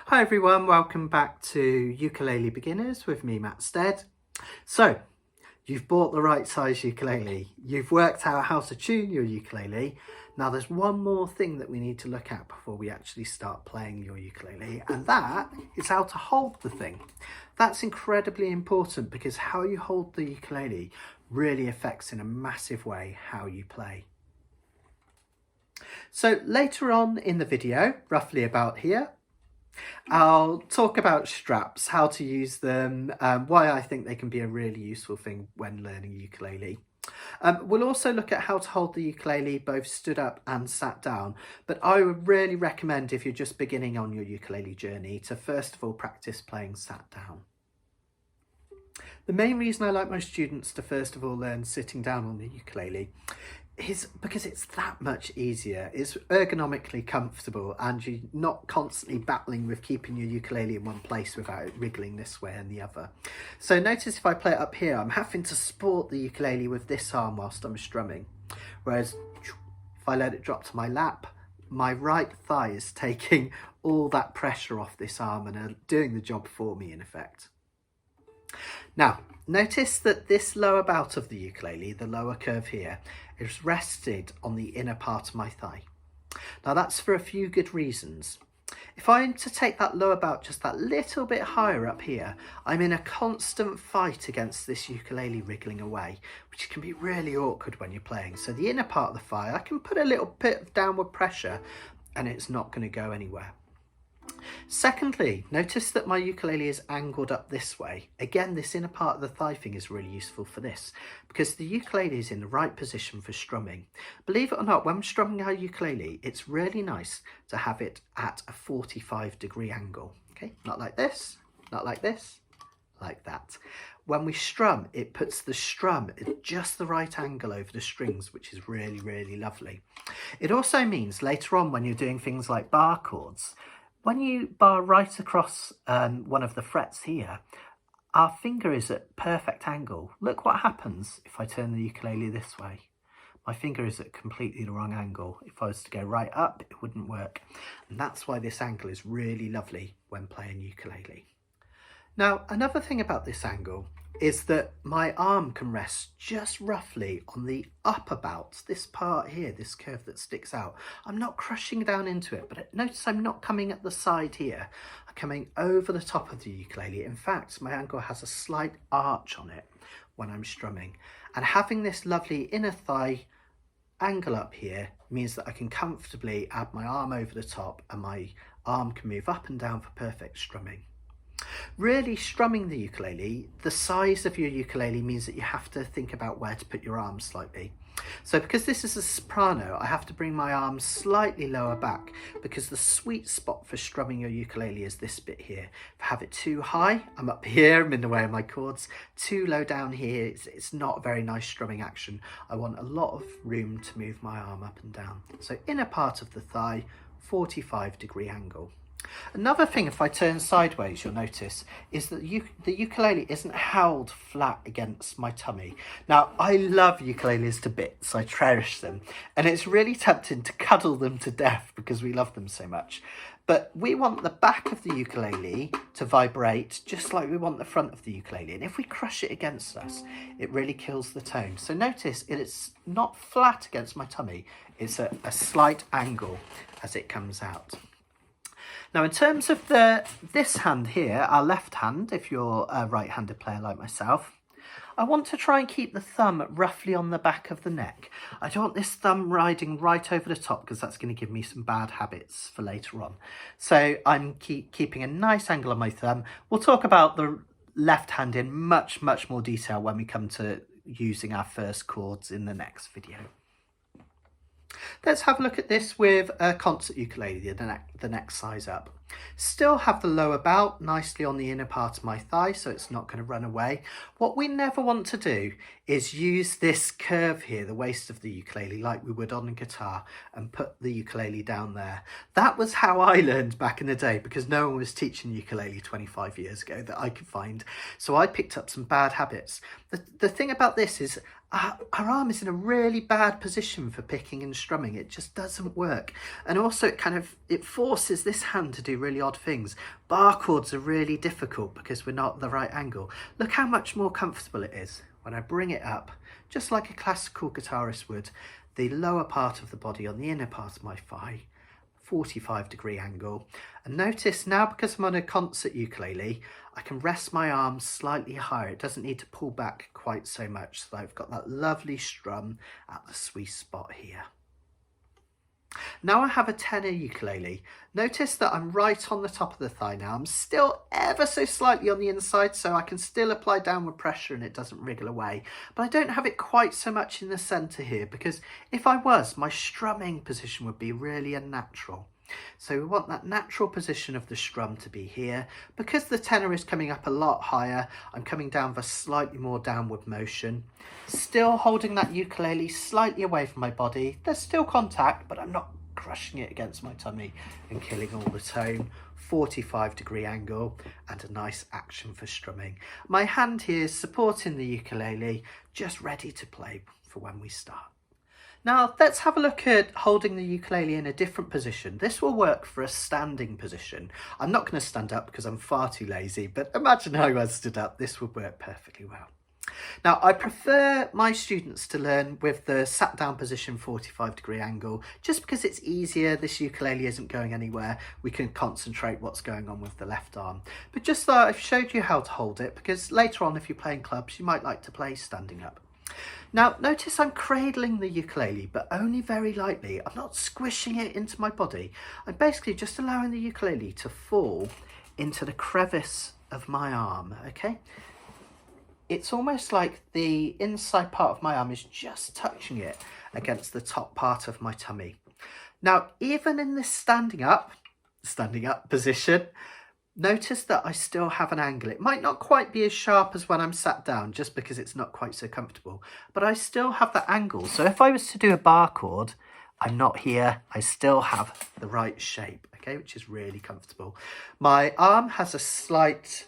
Hi everyone, welcome back to Ukulele Beginners with me, Matt Stead. So, you've bought the right size ukulele, you've worked out how to tune your ukulele. Now there's one more thing that we need to look at before we actually start playing your ukulele, and that is how to hold the thing. That's incredibly important because how you hold the ukulele really affects in a massive way how you play. So later on in the video, roughly about here, I'll talk about straps, how to use them, why I think they can be a really useful thing when learning ukulele. We'll also look at how to hold the ukulele both stood up and sat down, but I would really recommend if you're just beginning on your ukulele journey to first of all practice playing sat down. The main reason I like my students to first of all learn sitting down on the ukulele is because it's that much easier. It's ergonomically comfortable and you're not constantly battling with keeping your ukulele in one place without it wriggling this way and the other. So notice if I play it up here, I'm having to support the ukulele with this arm whilst I'm strumming. Whereas if I let it drop to my lap, my right thigh is taking all that pressure off this arm and doing the job for me in effect. Now, notice that this lower bout of the ukulele, the lower curve here, is rested on the inner part of my thigh. Now that's for a few good reasons. If I'm to take that lower bout just that little bit higher up here, I'm in a constant fight against this ukulele wriggling away, which can be really awkward when you're playing. So the inner part of the thigh, I can put a little bit of downward pressure and it's not going to go anywhere. Secondly, notice that my ukulele is angled up this way. Again, this inner part of the thigh thing is really useful for this because the ukulele is in the right position for strumming. Believe it or not, when strumming our ukulele, it's really nice to have it at a 45-degree angle. Okay, not like this, not like this, like that. When we strum, it puts the strum at just the right angle over the strings, which is really, really lovely. It also means later on when you're doing things like bar chords, when you bar right across one of the frets here, our finger is at perfect angle. Look what happens if I turn the ukulele this way. My finger is at completely the wrong angle. If I was to go right up, it wouldn't work. And that's why this angle is really lovely when playing ukulele. Now, another thing about this angle is that my arm can rest just roughly on the upper bout, this part here, this curve that sticks out. I'm not crushing down into it, but notice I'm not coming at the side here. I'm coming over the top of the ukulele. In fact, my ankle has a slight arch on it when I'm strumming. And having this lovely inner thigh angle up here means that I can comfortably add my arm over the top and my arm can move up and down for perfect strumming. Really, strumming the ukulele, the size of your ukulele means that you have to think about where to put your arms slightly. So because this is a soprano, I have to bring my arms slightly lower back because the sweet spot for strumming your ukulele is this bit here. If I have it too high, I'm up here, I'm in the way of my chords. Too low down here, it's not a very nice strumming action. I want a lot of room to move my arm up and down. So inner part of the thigh, 45-degree angle. Another thing, if I turn sideways, you'll notice is that the ukulele isn't held flat against my tummy. Now, I love ukuleles to bits. I cherish them. And it's really tempting to cuddle them to death because we love them so much. But we want the back of the ukulele to vibrate just like we want the front of the ukulele. And if we crush it against us, it really kills the tone. So notice it's not flat against my tummy. It's a slight angle as it comes out. Now, in terms of this hand here, our left hand, if you're a right-handed player like myself, I want to try and keep the thumb roughly on the back of the neck. I don't want this thumb riding right over the top because that's going to give me some bad habits for later on. So I'm keeping a nice angle on my thumb. We'll talk about the left hand in much, much more detail when we come to using our first chords in the next video. Let's have a look at this with a concert ukulele, the next size up. Still have the lower bout nicely on the inner part of my thigh so it's not going to run away. What we never want to do is use this curve here, the waist of the ukulele, like we would on a guitar, and put the ukulele down there. That was how I learned back in the day because no one was teaching ukulele 25 years ago that I could find. So I picked up some bad habits. The thing about this is our arm is in a really bad position for picking and strumming. It just doesn't work. And also it forces this hand to do really odd things. Bar chords are really difficult because we're not at the right angle. Look how much more comfortable it is when I bring it up, just like a classical guitarist would, the lower part of the body on the inner part of my thigh, 45-degree angle. And notice now, because I'm on a concert ukulele, I can rest my arms slightly higher. It doesn't need to pull back quite so much, so I've got that lovely strum at the sweet spot here. Now I have a tenor ukulele. Notice that I'm right on the top of the thigh now. I'm still ever so slightly on the inside, so I can still apply downward pressure and it doesn't wriggle away. But I don't have it quite so much in the centre here, because if I was, my strumming position would be really unnatural. So we want that natural position of the strum to be here. Because the tenor is coming up a lot higher, I'm coming down with a slightly more downward motion. Still holding that ukulele slightly away from my body. There's still contact, but I'm not crushing it against my tummy and killing all the tone. 45-degree angle and a nice action for strumming. My hand here is supporting the ukulele, just ready to play for when we start. Now let's have a look at holding the ukulele in a different position. This will work for a standing position. I'm not going to stand up because I'm far too lazy, but imagine how I was stood up. This would work perfectly well. Now I prefer my students to learn with the sat down position, 45-degree angle, just because it's easier. This ukulele isn't going anywhere. We can concentrate what's going on with the left arm. But just thought I've showed you how to hold it, because later on if you're playing clubs you might like to play standing up. Now notice I'm cradling the ukulele, but only very lightly. I'm not squishing it into my body. I'm basically just allowing the ukulele to fall into the crevice of my arm, okay? It's almost like the inside part of my arm is just touching it against the top part of my tummy. Now, even in this standing up position, notice that I still have an angle. It might not quite be as sharp as when I'm sat down, just because it's not quite so comfortable, but I still have that angle. So if I was to do a bar chord, I'm not here, I still have the right shape, okay, which is really comfortable. My arm has a slight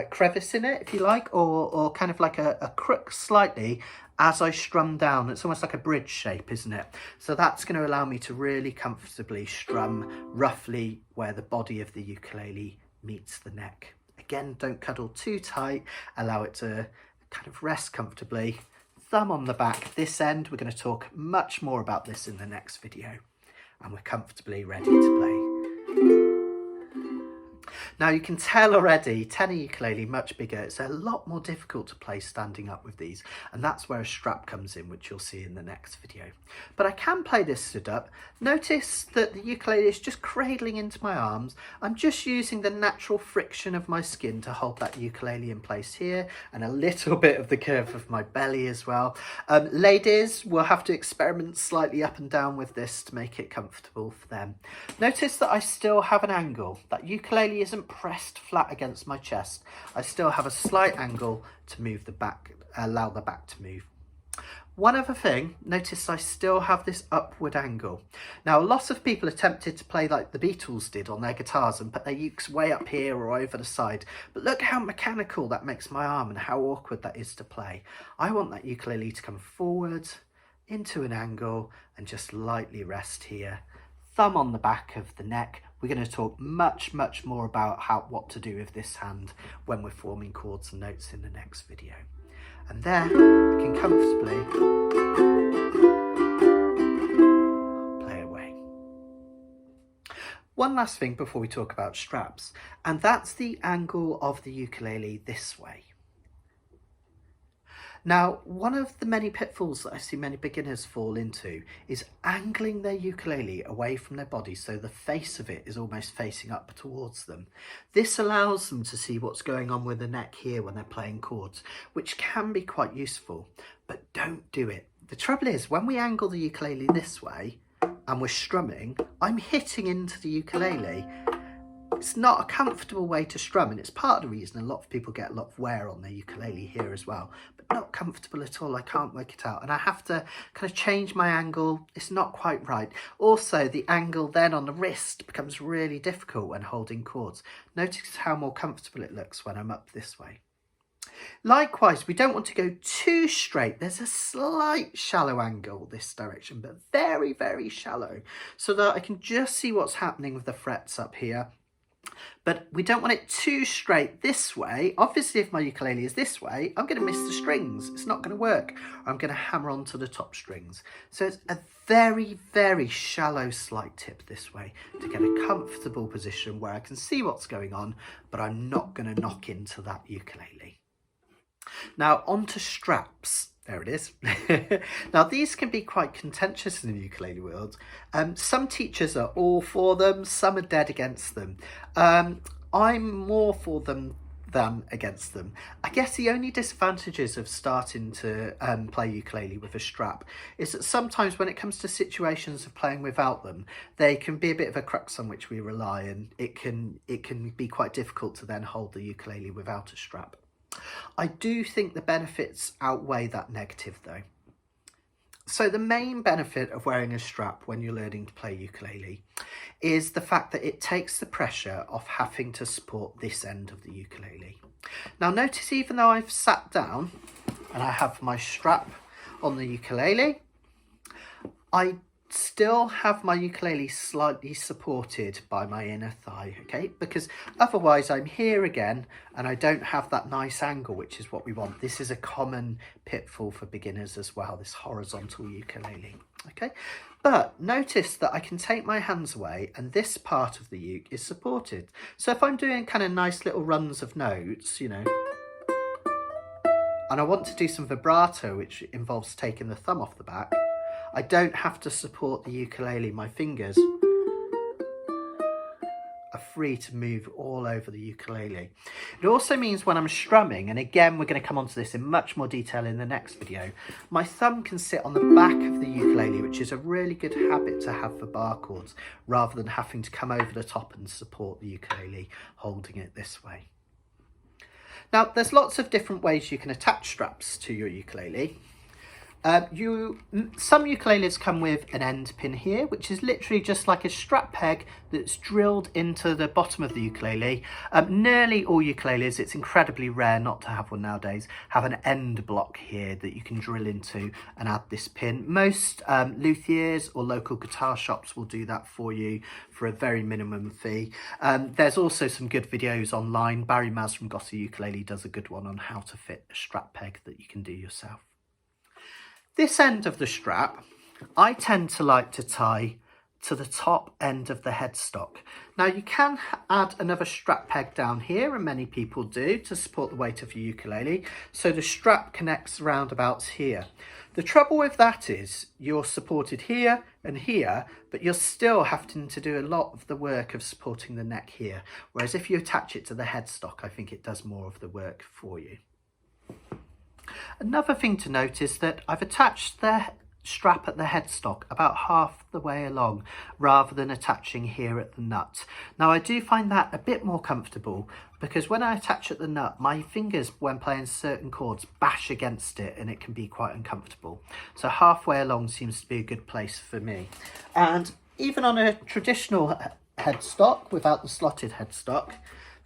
crevice in it, if you like, or kind of like a crook slightly as I strum down. It's almost like a bridge shape, isn't it? So that's going to allow me to really comfortably strum roughly where the body of the ukulele meets the neck. Again, don't cuddle too tight, allow it to kind of rest comfortably. Thumb on the back. This end, we're going to talk much more about this in the next video, and we're comfortably ready to play. Now you can tell already, tenor ukulele, much bigger. It's a lot more difficult to play standing up with these, and that's where a strap comes in, which you'll see in the next video. But I can play this stood up. Notice that the ukulele is just cradling into my arms. I'm just using the natural friction of my skin to hold that ukulele in place here, and a little bit of the curve of my belly as well. Ladies will have to experiment slightly up and down with this to make it comfortable for them. Notice that I still have an angle. That ukulele isn't pressed flat against my chest. I still have a slight angle to move the back, allow the back to move. One other thing, notice I still have this upward angle. Now a lot of people are tempted to play like the Beatles did on their guitars and put their ukes way up here or over the side, but look how mechanical that makes my arm and how awkward that is to play. I want that ukulele to come forward into an angle and just lightly rest here. Thumb on the back of the neck. We're going to talk much more about what to do with this hand when we're forming chords and notes in the next video. And there, I can comfortably play away. One last thing before we talk about straps, and that's the angle of the ukulele this way. Now, one of the many pitfalls that I see many beginners fall into is angling their ukulele away from their body so the face of it is almost facing up towards them. This allows them to see what's going on with the neck here when they're playing chords, which can be quite useful, but don't do it. The trouble is, when we angle the ukulele this way and we're strumming, I'm hitting into the ukulele. It's not a comfortable way to strum, and it's part of the reason a lot of people get a lot of wear on their ukulele here as well, but not comfortable at all. I can't work it out, and I have to kind of change my angle. It's not quite right. Also, the angle then on the wrist becomes really difficult when holding chords. Notice how more comfortable it looks when I'm up this way. Likewise, we don't want to go too straight. There's a slight shallow angle this direction, but very, very shallow, so that I can just see what's happening with the frets up here. But we don't want it too straight this way. Obviously, if my ukulele is this way, I'm going to miss the strings. It's not going to work. I'm going to hammer onto the top strings. So it's a very, very shallow slight tip this way to get a comfortable position where I can see what's going on, but I'm not going to knock into that ukulele. Now onto straps. There it is. Now these can be quite contentious in the ukulele world. Some teachers are all for them, some are dead against them. I'm more for them than against them. I guess the only disadvantages of starting to play ukulele with a strap is that sometimes when it comes to situations of playing without them, they can be a bit of a crux on which we rely, and it can be quite difficult to then hold the ukulele without a strap. I do think the benefits outweigh that negative though. So the main benefit of wearing a strap when you're learning to play ukulele is the fact that it takes the pressure off having to support this end of the ukulele. Now notice, even though I've sat down and I have my strap on the ukulele, I still have my ukulele slightly supported by my inner thigh, okay? Because otherwise I'm here again and I don't have that nice angle, which is what we want. This is a common pitfall for beginners as well, this horizontal ukulele, okay? But notice that I can take my hands away and this part of the uke is supported. So if I'm doing kind of nice little runs of notes, you know, and I want to do some vibrato, which involves taking the thumb off the back, I don't have to support the ukulele. My fingers are free to move all over the ukulele. It also means when I'm strumming, and again we're going to come onto this in much more detail in the next video, my thumb can sit on the back of the ukulele, which is a really good habit to have for bar chords, rather than having to come over the top and support the ukulele holding it this way. Now there's lots of different ways you can attach straps to your ukulele. Some ukuleles come with an end pin here, which is literally just like a strap peg that's drilled into the bottom of the ukulele. Nearly all ukuleles, it's incredibly rare not to have one nowadays, have an end block here that you can drill into and add this pin. Most luthiers or local guitar shops will do that for you for a very minimum fee. There's also some good videos online. Barry Maz from Gossy Ukulele does a good one on how to fit a strap peg that you can do yourself. This end of the strap, I tend to like to tie to the top end of the headstock. Now you can add another strap peg down here, and many people do, to support the weight of your ukulele, so the strap connects roundabouts here. The trouble with that is you're supported here and here, but you're still having to do a lot of the work of supporting the neck here, whereas if you attach it to the headstock, I think it does more of the work for you. Another thing to note is that I've attached the strap at the headstock about half the way along, rather than attaching here at the nut. Now I do find that a bit more comfortable, because when I attach at the nut, my fingers when playing certain chords bash against it and it can be quite uncomfortable. So halfway along seems to be a good place for me. And even on a traditional headstock without the slotted headstock,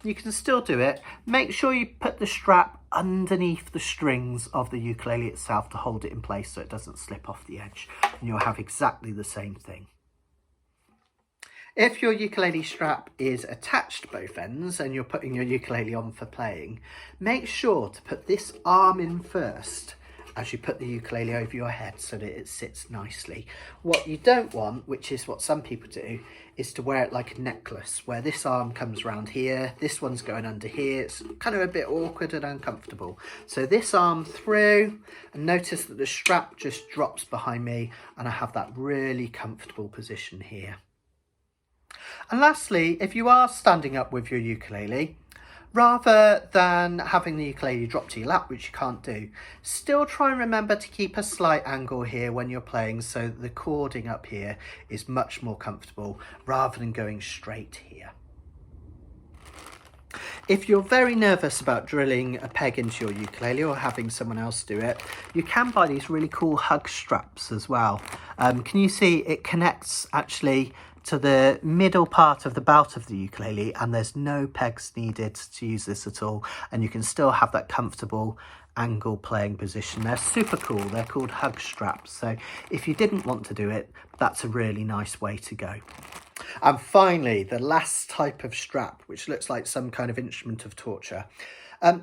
you can still do it. Make sure you put the strap underneath the strings of the ukulele itself to hold it in place so it doesn't slip off the edge, and you'll have exactly the same thing. If your ukulele strap is attached both ends and you're putting your ukulele on for playing, make sure to put this arm in first as you put the ukulele over your head so that it sits nicely. What you don't want, which is what some people do, is to wear it like a necklace, where this arm comes around here, this one's going under here. It's kind of a bit awkward and uncomfortable. So this arm through, and notice that the strap just drops behind me and I have that really comfortable position here. And lastly, if you are standing up with your ukulele, rather than having the ukulele drop to your lap, which you can't do, still try and remember to keep a slight angle here when you're playing so that the chording up here is much more comfortable rather than going straight here. If you're very nervous about drilling a peg into your ukulele or having someone else do it, you can buy these really cool hug straps as well. Can you see it connects actually to the middle part of the belt of the ukulele, and there's no pegs needed to use this at all, and you can still have that comfortable angle playing position. They're super cool. They're called hug straps, so if you didn't want to do it, that's a really nice way to go. And finally, the last type of strap, which looks like some kind of instrument of torture.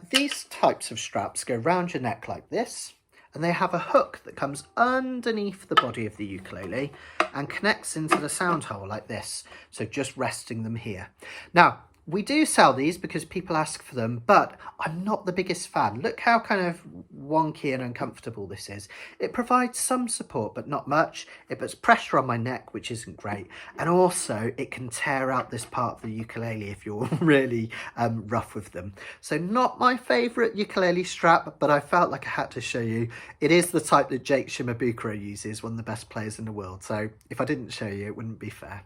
These types of straps go round your neck like this, and they have a hook that comes underneath the body of the ukulele and connects into the sound hole like this. So just resting them here. Now, we do sell these because people ask for them, but I'm not the biggest fan. Look how kind of wonky and uncomfortable this is. It provides some support, but not much. It puts pressure on my neck, which isn't great. And also it can tear out this part of the ukulele if you're really rough with them. So not my favorite ukulele strap, but I felt like I had to show you. It is the type that Jake Shimabukuro uses, one of the best players in the world. So if I didn't show you, it wouldn't be fair.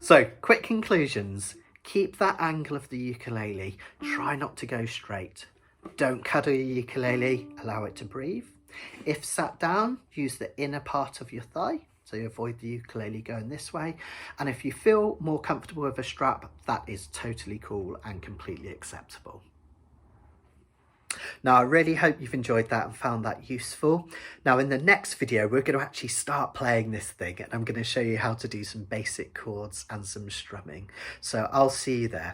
So, quick conclusions. Keep that angle of the ukulele. Try not to go straight. Don't cuddle your ukulele. Allow it to breathe. If sat down, use the inner part of your thigh, so you avoid the ukulele going this way. And if you feel more comfortable with a strap, that is totally cool and completely acceptable. Now, I really hope you've enjoyed that and found that useful. Now, in the next video, we're going to actually start playing this thing, and I'm going to show you how to do some basic chords and some strumming. So I'll see you there.